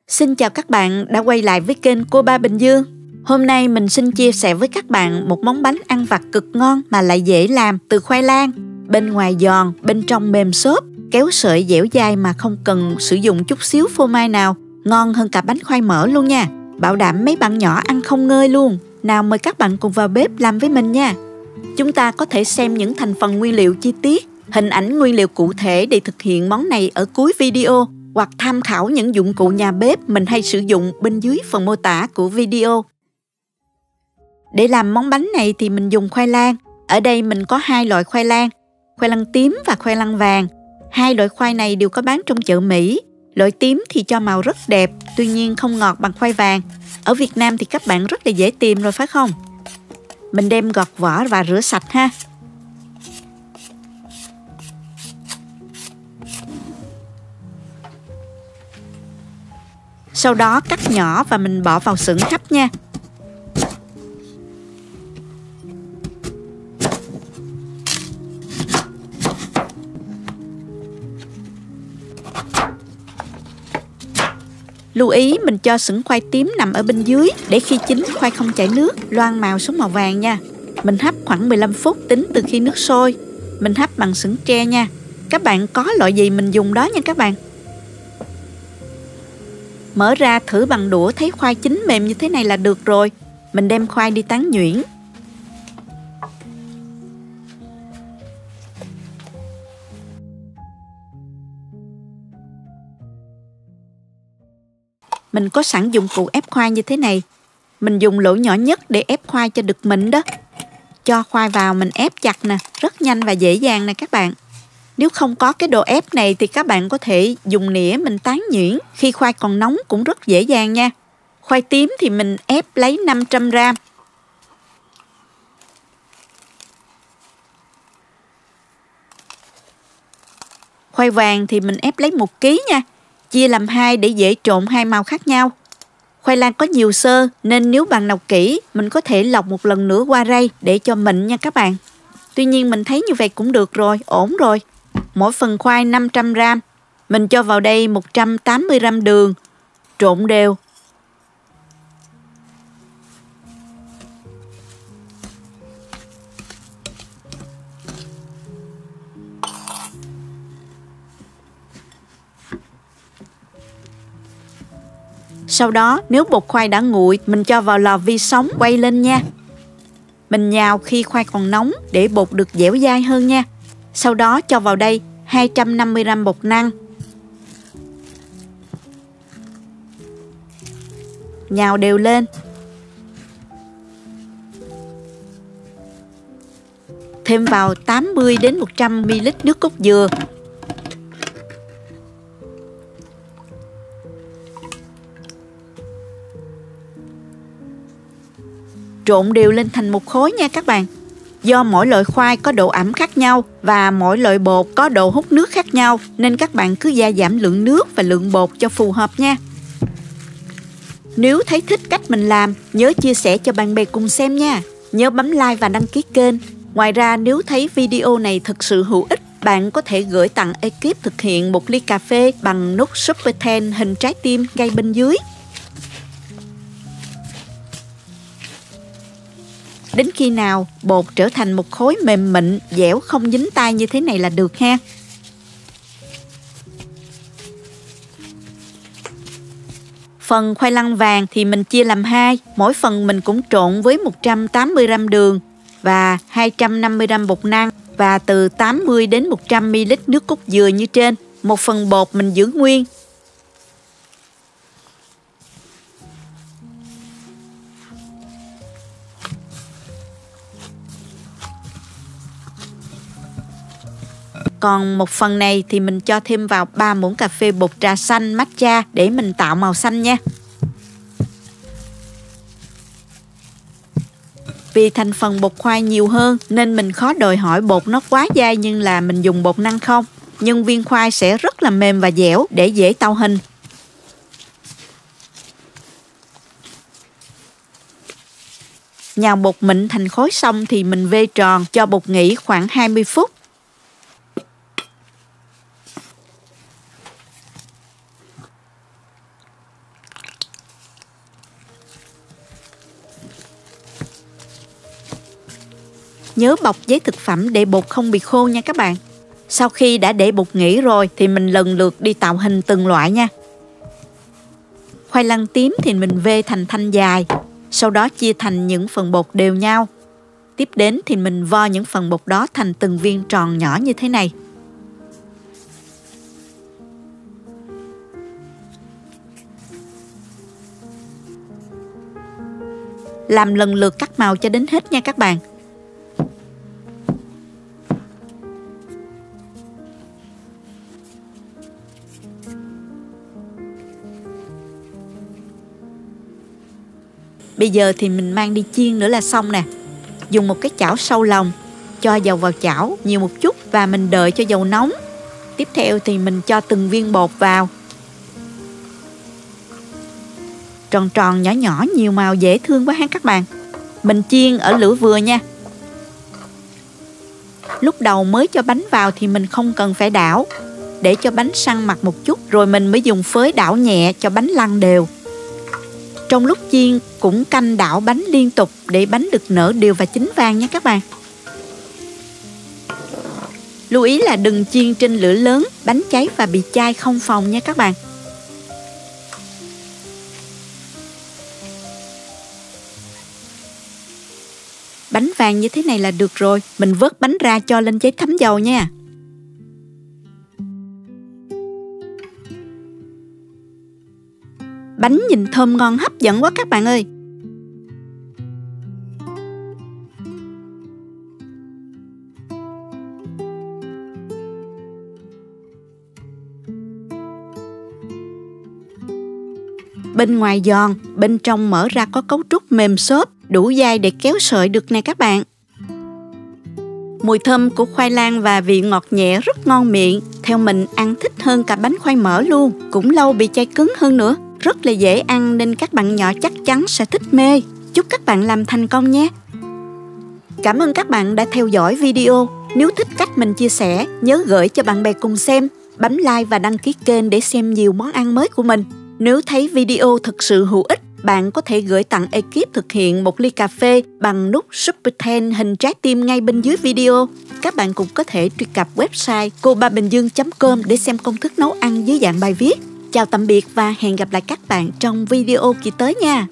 Xin chào các bạn đã quay lại với kênh Cô Ba Bình Dương. Hôm nay mình xin chia sẻ với các bạn một món bánh ăn vặt cực ngon mà lại dễ làm từ khoai lang. Bên ngoài giòn, bên trong mềm xốp, kéo sợi dẻo dai mà không cần sử dụng chút xíu phô mai nào. Ngon hơn cả bánh khoai mỡ luôn nha. Bảo đảm mấy bạn nhỏ ăn không ngơi luôn. Nào mời các bạn cùng vào bếp làm với mình nha. Chúng ta có thể xem những thành phần nguyên liệu chi tiết, hình ảnh nguyên liệu cụ thể để thực hiện món này ở cuối video, hoặc tham khảo những dụng cụ nhà bếp mình hay sử dụng bên dưới phần mô tả của video. Để làm món bánh này thì mình dùng khoai lang. Ở đây mình có hai loại khoai lang tím và khoai lang vàng. Hai loại khoai này đều có bán trong chợ Mỹ. Loại tím thì cho màu rất đẹp, tuy nhiên không ngọt bằng khoai vàng. Ở Việt Nam thì các bạn rất là dễ tìm rồi phải không? Mình đem gọt vỏ và rửa sạch ha. Sau đó cắt nhỏ và mình bỏ vào xửng hấp nha. Lưu ý mình cho sửng khoai tím nằm ở bên dưới để khi chín khoai không chảy nước, loang màu xuống màu vàng nha. Mình hấp khoảng 15 phút tính từ khi nước sôi. Mình hấp bằng sửng tre nha. Các bạn có loại gì mình dùng đó nha các bạn. Mở ra thử bằng đũa, thấy khoai chín mềm như thế này là được rồi. Mình đem khoai đi tán nhuyễn. Mình có sẵn dụng cụ ép khoai như thế này. Mình dùng lỗ nhỏ nhất để ép khoai cho được mịn đó. Cho khoai vào mình ép chặt nè, rất nhanh và dễ dàng nè các bạn. Nếu không có cái đồ ép này thì các bạn có thể dùng nĩa mình tán nhuyễn. Khi khoai còn nóng cũng rất dễ dàng nha. Khoai tím thì mình ép lấy 500 gram. Khoai vàng thì mình ép lấy 1 kg nha. Chia làm 2 để dễ trộn hai màu khác nhau. Khoai lang có nhiều xơ nên nếu bạn nào kỹ, mình có thể lọc một lần nữa qua rây để cho mịn nha các bạn. Tuy nhiên mình thấy như vậy cũng được rồi, ổn rồi. Mỗi phần khoai 500 gram, mình cho vào đây 180 gram đường, trộn đều. Sau đó nếu bột khoai đã nguội, mình cho vào lò vi sóng quay lên nha. Mình nhào khi khoai còn nóng để bột được dẻo dai hơn nha. Sau đó cho vào đây 250 gram bột năng. Nhào đều lên. Thêm vào 80 đến 100 ml nước cốt dừa. Trộn đều lên thành một khối nha các bạn. Do mỗi loại khoai có độ ẩm khác nhau và mỗi loại bột có độ hút nước khác nhau, nên các bạn cứ gia giảm lượng nước và lượng bột cho phù hợp nha. Nếu thấy thích cách mình làm, nhớ chia sẻ cho bạn bè cùng xem nha. Nhớ bấm like và đăng ký kênh. Ngoài ra nếu thấy video này thực sự hữu ích, bạn có thể gửi tặng ekip thực hiện một ly cà phê bằng nút Super 10 hình trái tim ngay bên dưới. Đến khi nào bột trở thành một khối mềm mịn, dẻo không dính tay như thế này là được ha. Phần khoai lang vàng thì mình chia làm 2, mỗi phần mình cũng trộn với 180 gram đường và 250 gram bột năng và từ 80 đến 100 ml nước cốt dừa như trên. Một phần bột mình giữ nguyên. Còn một phần này thì mình cho thêm vào 3 muỗng cà phê bột trà xanh matcha để mình tạo màu xanh nha. Vì thành phần bột khoai nhiều hơn nên mình khó đòi hỏi bột nó quá dai nhưng là mình dùng bột năng không. Nhưng viên khoai sẽ rất là mềm và dẻo để dễ tạo hình. Nhào bột mịn thành khối xong thì mình vê tròn cho bột nghỉ khoảng 20 phút. nhớ bọc giấy thực phẩm để bột không bị khô nha các bạn. Sau khi đã để bột nghỉ rồi thì mình lần lượt đi tạo hình từng loại nha. Khoai lang tím thì mình vê thành thanh dài, sau đó chia thành những phần bột đều nhau. Tiếp đến thì mình vo những phần bột đó thành từng viên tròn nhỏ như thế này. Làm lần lượt các màu cho đến hết nha các bạn. Bây giờ thì mình mang đi chiên nữa là xong nè. Dùng một cái chảo sâu lòng, cho dầu vào chảo nhiều một chút và mình đợi cho dầu nóng. Tiếp theo thì mình cho từng viên bột vào. Tròn tròn nhỏ nhỏ nhiều màu dễ thương quá ha các bạn. Mình chiên ở lửa vừa nha. Lúc đầu mới cho bánh vào thì mình không cần phải đảo. Để cho bánh săn mặt một chút rồi mình mới dùng phới đảo nhẹ cho bánh lăn đều. Trong lúc chiên cũng canh đảo bánh liên tục để bánh được nở đều và chín vàng nha các bạn. Lưu ý là đừng chiên trên lửa lớn, bánh cháy và bị chai không phòng nha các bạn. Bánh vàng như thế này là được rồi, mình vớt bánh ra cho lên giấy thấm dầu nha. Bánh nhìn thơm ngon hấp dẫn quá các bạn ơi. Bên ngoài giòn, bên trong mở ra có cấu trúc mềm xốp, đủ dai để kéo sợi được nè các bạn. Mùi thơm của khoai lang và vị ngọt nhẹ rất ngon miệng. Theo mình ăn thích hơn cả bánh khoai mỡ luôn. Cũng lâu bị chai cứng hơn nữa. Rất là dễ ăn nên các bạn nhỏ chắc chắn sẽ thích mê. Chúc các bạn làm thành công nhé. Cảm ơn các bạn đã theo dõi video. Nếu thích cách mình chia sẻ, nhớ gửi cho bạn bè cùng xem. Bấm like và đăng ký kênh để xem nhiều món ăn mới của mình. Nếu thấy video thực sự hữu ích, bạn có thể gửi tặng ekip thực hiện một ly cà phê bằng nút Super Thanks hình trái tim ngay bên dưới video. Các bạn cũng có thể truy cập website cobabình-dương.com để xem công thức nấu ăn dưới dạng bài viết. Chào tạm biệt và hẹn gặp lại các bạn trong video kỳ tới nha.